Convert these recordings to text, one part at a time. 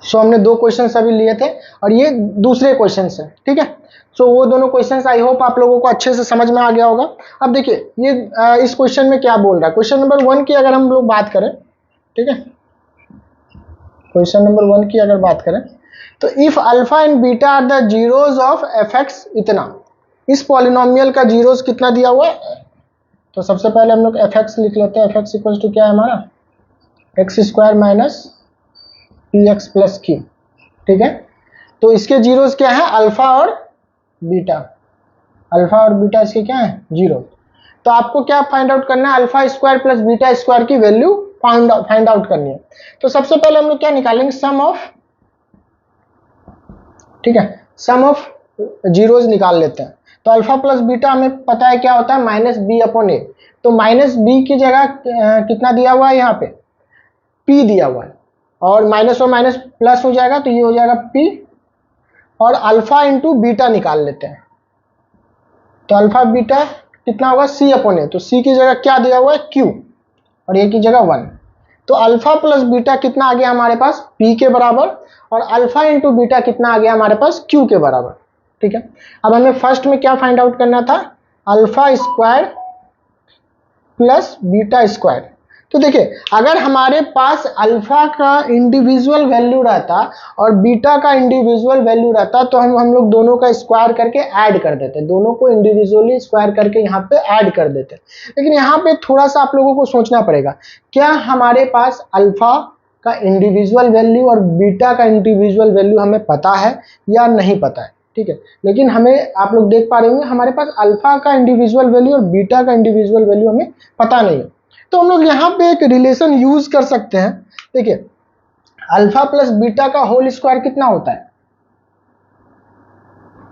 सो हमने 2 क्वेश्चन अभी लिए थे और ये दूसरे क्वेश्चन है, ठीक है। सो वो दोनों क्वेश्चंस आई होप आप लोगों को अच्छे से समझ में आ गया होगा। अब देखिए ये इस क्वेश्चन में क्या बोल रहा है, क्वेश्चन नंबर 1 की अगर हम लोग बात करें, ठीक है, क्वेश्चन नंबर 1 की अगर बात करें तो if alpha and beta are the zeros of F x इतना, इस पॉलिनोमियल का जीरोज कितना दिया हुआ है, तो सबसे पहले हम लोग एफ एक्स लिख लेते हैं। एफ एक्स इक्वल टू क्या है हमारा, x square minus P x plus Q, ठीक है। तो इसके जीरोज क्या है, अल्फा और बीटा, अल्फा और बीटा इसके क्या है, जीरो। तो आपको क्या फाइंड आउट करना है, alpha square plus beta square की वैल्यू फाइंड आउट करनी है। तो सबसे पहले हम लोग क्या निकालेंगे, सम ऑफ, ठीक है, सम ऑफ जीरोज निकाल लेते हैं। तो अल्फा प्लस बीटा हमें पता है क्या होता है, माइनस बी अपॉन ए। तो माइनस बी की जगह कितना दिया हुआ है, यहाँ पे पी दिया हुआ है, और माइनस और माइनस प्लस हो जाएगा, तो ये हो जाएगा पी, और अल्फा इंटू बीटा निकाल लेते हैं। तो अल्फा बीटा कितना होगा, सी अपॉन ए। तो सी की जगह क्या दिया हुआ है, क्यू, और ए की जगह 1। तो अल्फा प्लस बीटा कितना आ गया हमारे पास, पी के बराबर, और अल्फा इंटू बीटा कितना आ गया हमारे पास, क्यू के बराबर, ठीक है। अब हमें फर्स्ट में क्या फाइंड आउट करना था, alpha square plus beta square. तो देखिए अगर हमारे पास अल्फा का इंडिविजुअल वैल्यू रहता और बीटा का इंडिविजुअल वैल्यू रहता तो हम लोग दोनों का स्क्वायर करके ऐड कर देते, दोनों को इंडिविजुअली स्क्वायर करके यहाँ पे ऐड कर देते। लेकिन यहाँ पे थोड़ा सा आप लोगों को सोचना पड़ेगा, क्या हमारे पास अल्फा का इंडिविजुअल वैल्यू और बीटा का इंडिविजुअल वैल्यू हमें पता है या नहीं पता है, ठीक है। लेकिन हमें, आप लोग देख पा रहे होंगे, हमारे पास अल्फा का इंडिविजुअल वैल्यू और बीटा का इंडिविजुअल वैल्यू हमें पता नहीं है। तो हम लोग यहाँ पे एक रिलेशन यूज कर सकते हैं। देखिए अल्फा प्लस बीटा का होल स्क्वायर कितना होता है,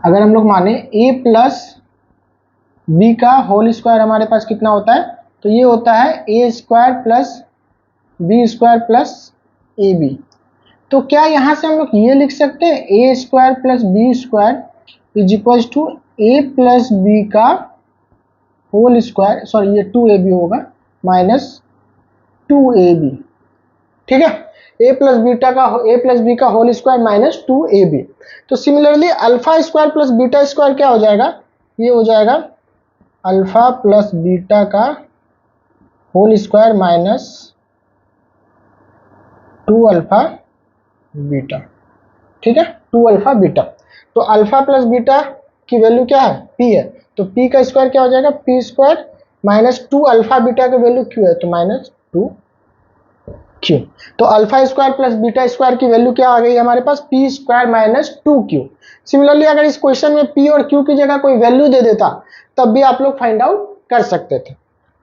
अगर हम लोग माने a प्लस बी का होल स्क्वायर हमारे पास कितना होता है, तो ये होता है a square plus B square plus a b. तो क्या यहाँ से हम लोग ये लिख सकते हैं, a square plus B square is equal to a plus B का होल स्क्वायर, सॉरी ये 2ab होगा, माइनस 2ab, ठीक है। a प्लस बी का होल स्क्वायर माइनस 2ab। तो similarly alpha square plus beta square क्या हो जाएगा, ये हो जाएगा अल्फा प्लस बीटा का whole square minus 2 alpha beta, ठीक है, 2 अल्फा बीटा। तो अल्फा प्लस बीटा की वैल्यू क्या है, p है, तो p का स्क्वायर क्या हो जाएगा, p square minus 2 alpha beta का वैल्यू q है, तो माइनस 2q। तो alpha square plus beta square की वैल्यू क्या आ गई हमारे पास, p square minus 2q। Similarly अगर इस क्वेश्चन में p और q की जगह कोई वैल्यू दे देता तब भी आप लोग फाइंड आउट कर सकते थे।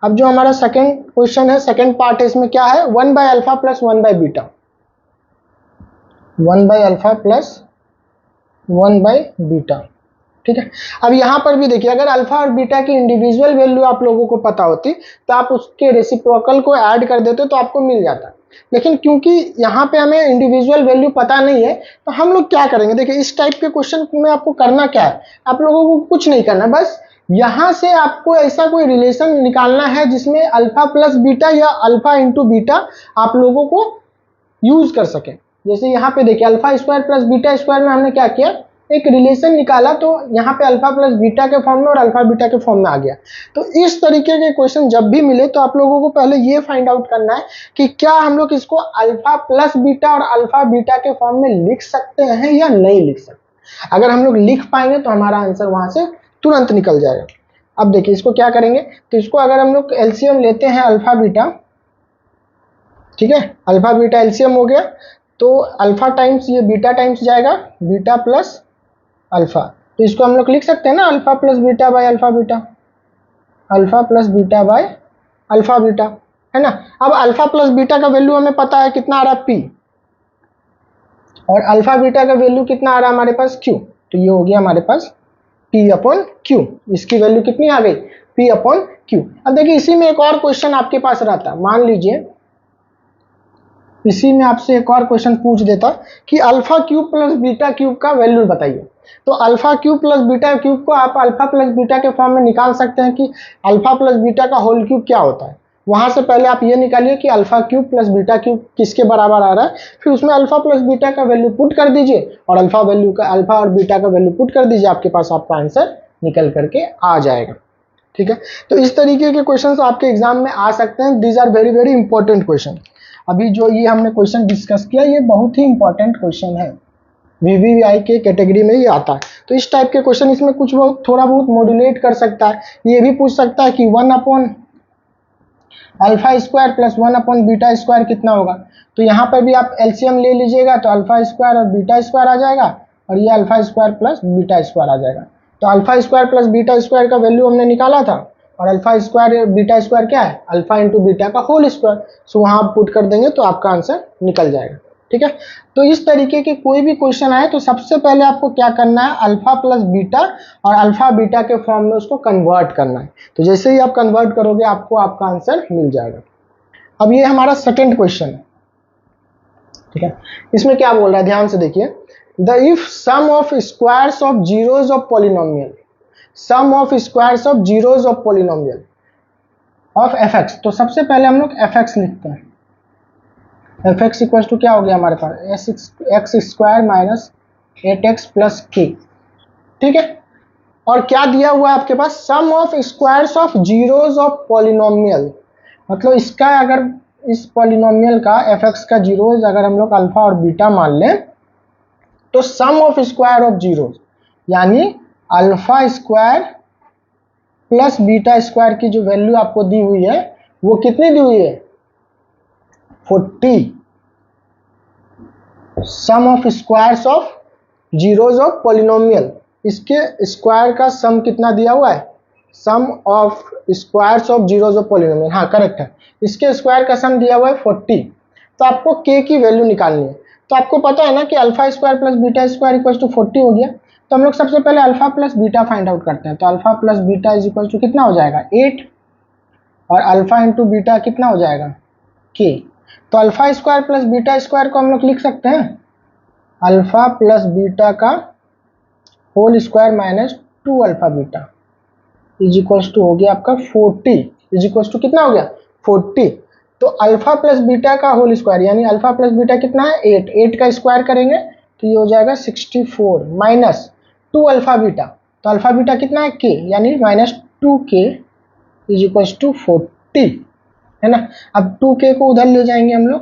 अब जो हमारा सेकंड क्वेश्चन है, सेकंड पार्ट है, इसमें क्या है, 1 by alpha plus 1 by beta, 1 by alpha plus 1 by beta, ठीक है। अब यहाँ पर भी देखिए अगर अल्फा और बीटा की इंडिविजुअल वैल्यू आप लोगों को पता होती तो आप उसके रेसिप्रोकल को ऐड कर देते तो आपको मिल जाता। लेकिन क्योंकि यहाँ पे हमें इंडिविजुअल वैल्यू पता नहीं है तो हम लोग क्या करेंगे, देखिए इस टाइप के क्वेश्चन में आपको करना क्या है, आप लोगों को कुछ नहीं करना, बस यहाँ से आपको ऐसा कोई रिलेशन निकालना है जिसमें अल्फा प्लस बीटा या अल्फा इंटू बीटा आप लोगों को यूज कर सके। जैसे यहाँ पे देखिए alpha square plus beta square में हमने क्या किया, एक रिलेशन निकाला, तो यहाँ पे अल्फा प्लस बीटा के फॉर्म में और अल्फा बीटा के फॉर्म में आ गया। तो इस तरीके के क्वेश्चन जब भी मिले तो आप लोगों को पहले ये फाइंड आउट करना है कि क्या हम लोग इसको अल्फा प्लस बीटा और अल्फा बीटा के फॉर्म में लिख सकते हैं या नहीं लिख सकते। अगर हम लोग लिख पाएंगे तो हमारा आंसर वहां से तुरंत निकल जाएगा। अब देखिए इसको क्या करेंगे, तो इसको अगर हम लोग एलसीएम लेते हैं अल्फा बीटा, ठीक है, अल्फा बीटा एलसीएम हो गया, तो अल्फा टाइम्स ये बीटा टाइम्स जाएगा, बीटा प्लस अल्फा, तो इसको हम लोग लिख सकते हैं ना, alpha plus beta by alpha beta, alpha plus beta by alpha beta, है ना। अब अल्फा प्लस बीटा का वैल्यू हमें पता है कितना आ रहा है, p, और अल्फा बीटा का वैल्यू कितना आ रहा है हमारे पास, q। तो ये हो गया हमारे पास p अपॉन q, इसकी वैल्यू कितनी आ गई, p अपॉन q। अब देखिए इसी में एक और क्वेश्चन आपके पास रहता, मान लीजिए इसी में आपसे एक और क्वेश्चन पूछ देता कि alpha cube plus beta cube का वैल्यू बताइए। तो alpha cube plus beta cube को आप अल्फा प्लस बीटा के फॉर्म में निकाल सकते हैं कि अल्फा प्लस बीटा का होल क्यूब क्या होता है। वहां से पहले आप ये निकालिए कि alpha cube plus beta cube किसके बराबर आ रहा है, फिर उसमें अल्फा प्लस बीटा का वैल्यू पुट कर दीजिए और अल्फा और बीटा का वैल्यू पुट कर दीजिए, आपके पास आपका आंसर निकल करके आ जाएगा। ठीक है, तो इस तरीके के क्वेश्चंस आपके एग्जाम में आ सकते हैं। These are very very important question. अभी जो ये हमने क्वेश्चन डिस्कस किया ये बहुत ही इंपॉर्टेंट क्वेश्चन है, वीवीआई के कैटेगरी में ही आता है। तो इस टाइप के क्वेश्चन इसमें कुछ बहुत थोड़ा बहुत मॉड्यूलेट कर सकता है। ये भी पूछ सकता है कि 1 upon alpha square plus 1 upon beta square कितना होगा। तो यहाँ पर भी आप एलसीएम ले लीजिएगा तो अल्फा स्क्वायर और बीटा स्क्वायर आ जाएगा और ये alpha square plus beta square आ जाएगा। तो alpha square plus beta square का वैल्यू हमने निकाला था और अल्फा स्क्वायर बीटा स्क्वायर क्या है, अल्फा इंटू बीटा का होल स्क्वायर। सो वहाँ आप पुट कर देंगे तो आपका आंसर निकल जाएगा। ठीक है, तो इस तरीके के कोई भी क्वेश्चन आए तो सबसे पहले आपको क्या करना है, अल्फा प्लस बीटा और अल्फा बीटा के फॉर्म में उसको कन्वर्ट करना है। तो जैसे ही आप कन्वर्ट करोगे आपको आपका आंसर मिल जाएगा। अब ये हमारा सेकंड क्वेश्चन है। ठीक है, इसमें क्या बोल रहा है ध्यान से देखिए, the if sum of squares of zeros of polynomial, sum of squares of zeros of polynomial of F X. तो सबसे पहले हम लोग एफ एक्स लिखते हैं। एफ एक्स इक्वल टू क्या हो गया हमारे पास, X square minus 8x plus K. ठीक है, और क्या दिया हुआ है आपके पास, sum of squares of zeros of polynomial. मतलब इसका अगर इस पॉलिनोमियल का एफ एक्स का जीरोज अगर हम लोग अल्फा और बीटा मान लें तो सम ऑफ स्क्वायर ऑफ जीरोज यानी alpha square plus beta square की जो वैल्यू आपको दी हुई है वो कितनी दी हुई है, 40। Sum of squares of zeros of polynomial, इसके स्क्वायर का सम कितना दिया हुआ है, sum of squares of zeros of polynomial, हाँ करेक्ट है, इसके स्क्वायर का सम दिया हुआ है 40। तो आपको के की वैल्यू निकालनी है। तो आपको पता है ना कि alpha square plus beta square equal to 40 हो गया। तो हम लोग सबसे पहले alpha plus beta find out करते हैं। तो alpha plus beta is equal to कितना हो जाएगा, 8 और अल्फा इंटू बीटा कितना हो जाएगा, के। तो alpha square plus beta square को हम लोग लिख सकते हैं अल्फा प्लस बीटा का whole square minus 2 alpha beta is equals to हो गया आपका 40, इज इक्वल्स टू कितना हो गया 40। तो अल्फा प्लस बीटा का होल स्क्वायर यानी अल्फा प्लस बीटा कितना है 8, 8 का स्क्वायर करेंगे तो ये हो जाएगा 64 माइनस 2 अल्फा बीटा। तो अल्फा बीटा कितना है के यानी minus 2k is equals to 40 है ना। अब 2k को उधर ले जाएंगे हम लोग,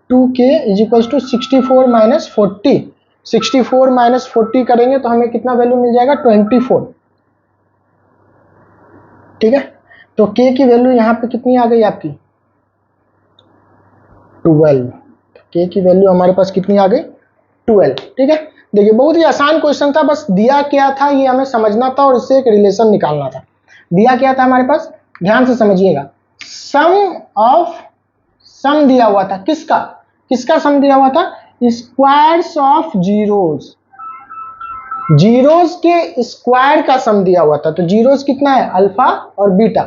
2k is equals to 64 minus 40, 64 minus 40 करेंगे तो हमें कितना वैल्यू मिल जाएगा 24। ठीक है, तो k की वैल्यू यहाँ पे कितनी आ गई आपकी 12। k की वैल्यू हमारे पास कितनी आ गई 12। ठीक है, देखिए बहुत ही आसान क्वेश्चन था, बस दिया क्या था ये हमें समझना था और इससे एक रिलेशन निकालना था। दिया क्या था हमारे पास, ध्यान से समझिएगा, सम दिया हुआ था, किसका सम दिया हुआ था, स्क्वायर्स ऑफ जीरोज, जीरोज के स्क्वायर का सम दिया हुआ था। तो जीरोज कितना है अल्फा और बीटा,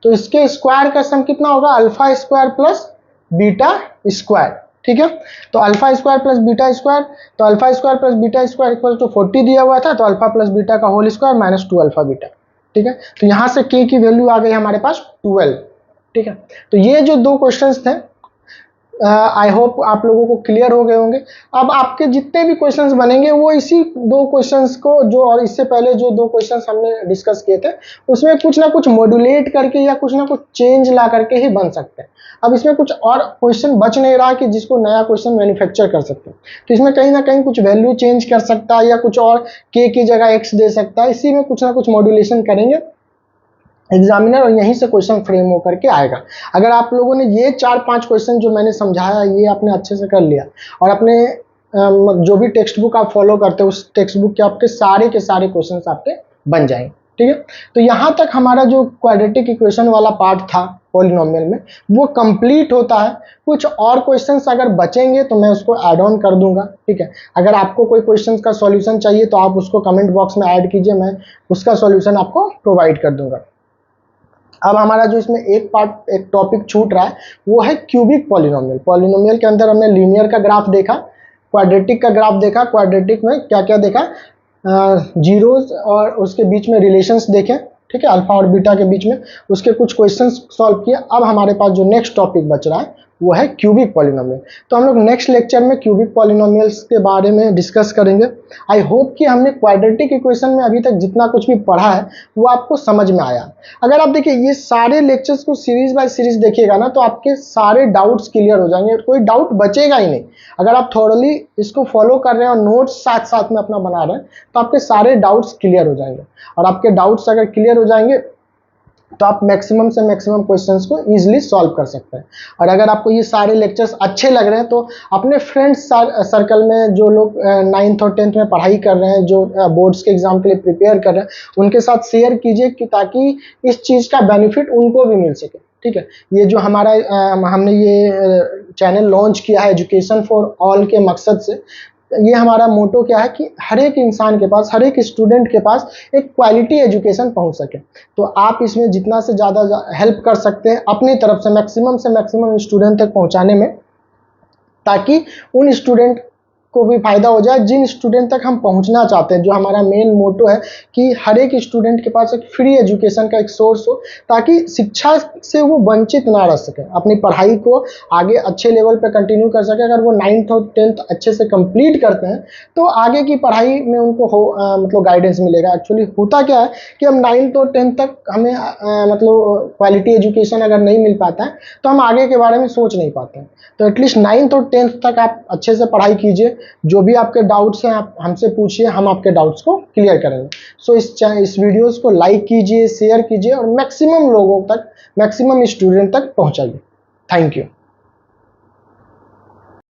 तो इसके स्क्वायर का सम कितना होगा alpha square plus beta square. ठीक है, तो alpha square plus beta square, तो alpha square plus beta square equal to 40 दिया हुआ था, तो अल्फा प्लस बीटा का whole square minus 2 alpha beta. ठीक है, तो यहां से k की वैल्यू आ गई हमारे पास 12। ठीक है, तो ये जो दो क्वेश्चंस थे आई होप आप लोगों को क्लियर हो गए होंगे। अब आपके जितने भी क्वेश्चंस बनेंगे वो इसी दो क्वेश्चंस को जो और इससे पहले जो दो क्वेश्चंस हमने डिस्कस किए थे उसमें कुछ ना कुछ मॉड्यूलेट करके या कुछ ना कुछ चेंज ला करके ही बन सकते हैं। अब इसमें कुछ और क्वेश्चन बच नहीं रहा कि जिसको नया क्वेश्चन मैन्युफैक्चर कर सकते हैं, तो इसमें कहीं ना कहीं कुछ वैल्यू चेंज कर सकता है या कुछ और k की जगह x दे सकता है, इसी में कुछ ना कुछ मॉड्यूलेशन करेंगे एग्जामिनर और यहीं से क्वेश्चन फ्रेम होकर के आएगा। अगर आप लोगों ने ये 4-5 क्वेश्चन जो मैंने समझाया ये आपने अच्छे से कर लिया और अपने जो भी टेक्स्ट बुक आप फॉलो करते हो उस टेक्स्ट बुक के आपके सारे के सारे क्वेश्चन आपके बन जाएंगे। ठीक है, तो यहाँ तक हमारा जो क्वाड्रेटिक इक्वेशन वाला पार्ट था पॉलिनोमियल में वो कंप्लीट होता है। कुछ और क्वेश्चंस अगर बचेंगे तो मैं उसको ऐड ऑन कर दूंगा। ठीक है, अगर आपको कोई क्वेश्चंस का सॉल्यूशन चाहिए तो आप उसको कमेंट बॉक्स में ऐड कीजिए, मैं उसका सॉल्यूशन आपको प्रोवाइड कर दूंगा। अब हमारा जो इसमें एक टॉपिक छूट रहा है वो है क्यूबिक पॉलिनोमियल। पॉलिनोमियल के अंदर हमने लीनियर का ग्राफ देखा, क्वाड्रेटिक का ग्राफ देखा, क्वाड्रेटिक में क्या क्या देखा, जीरोज और उसके बीच में रिलेशंस देखे। ठीक है, अल्फा और बीटा के बीच में उसके कुछ क्वेश्चंस सॉल्व किए। अब हमारे पास जो नेक्स्ट टॉपिक बच रहा है वो है क्यूबिक पॉलिनोमियल। तो हम लोग नेक्स्ट लेक्चर में क्यूबिक पॉलिनोमियल्स के बारे में डिस्कस करेंगे। आई होप कि हमने क्वाड्रेटिक इक्वेशन में अभी तक जितना कुछ भी पढ़ा है वो आपको समझ में आया। अगर आप देखिए ये सारे लेक्चर्स को सीरीज बाय सीरीज देखिएगा ना, तो आपके सारे डाउट्स क्लियर हो जाएंगे, कोई डाउट बचेगा ही नहीं। अगर आप थॉरली इसको फॉलो कर रहे हैं और नोट्स साथ साथ में अपना बना रहे हैं तो आपके सारे डाउट्स क्लियर हो जाएंगे। और आपके डाउट्स अगर क्लियर हो जाएंगे तो आप मैक्सिमम से मैक्सिमम क्वेश्चंस को इजीली सॉल्व कर सकते हैं। और अगर आपको ये सारे लेक्चर्स अच्छे लग रहे हैं तो अपने फ्रेंड्स सर्कल में जो लोग 9th और 10th में पढ़ाई कर रहे हैं, जो बोर्ड्स के एग्जाम के लिए प्रिपेयर कर रहे हैं, उनके साथ शेयर कीजिए कि ताकि इस चीज़ का बेनिफिट उनको भी मिल सके। ठीक है, ये जो हमारा हमने ये चैनल लॉन्च किया है एजुकेशन फॉर ऑल के मकसद से, ये हमारा मोटो क्या है कि हर एक इंसान के पास, हर एक स्टूडेंट के पास एक क्वालिटी एजुकेशन पहुंच सके। तो आप इसमें जितना से ज़्यादा हेल्प कर सकते हैं अपनी तरफ से मैक्सिमम स्टूडेंट तक पहुंचाने में, ताकि उन स्टूडेंट को भी फायदा हो जाए जिन स्टूडेंट तक हम पहुंचना चाहते हैं। जो हमारा मेन मोटो है कि हर एक स्टूडेंट के पास एक फ्री एजुकेशन का एक सोर्स हो, ताकि शिक्षा से वो वंचित ना रह सके, अपनी पढ़ाई को आगे अच्छे लेवल पे कंटिन्यू कर सके। अगर वो 9th और 10th अच्छे से कंप्लीट करते हैं तो आगे की पढ़ाई में उनको मतलब गाइडेंस मिलेगा। एक्चुअली होता क्या है कि हम 9th और 10th तक हमें मतलब क्वालिटी एजुकेशन अगर नहीं मिल पाता है तो हम आगे के बारे में सोच नहीं पाते हैं। तो एटलीस्ट 9th और 10th तक आप अच्छे से पढ़ाई कीजिए। जो भी आपके डाउट्स हैं आप हमसे पूछिए, हम आपके डाउट्स को क्लियर करेंगे। सो इस वीडियोस को लाइक कीजिए, शेयर कीजिए और मैक्सिमम लोगों तक, मैक्सिमम स्टूडेंट तक पहुंचाइए। Thank you.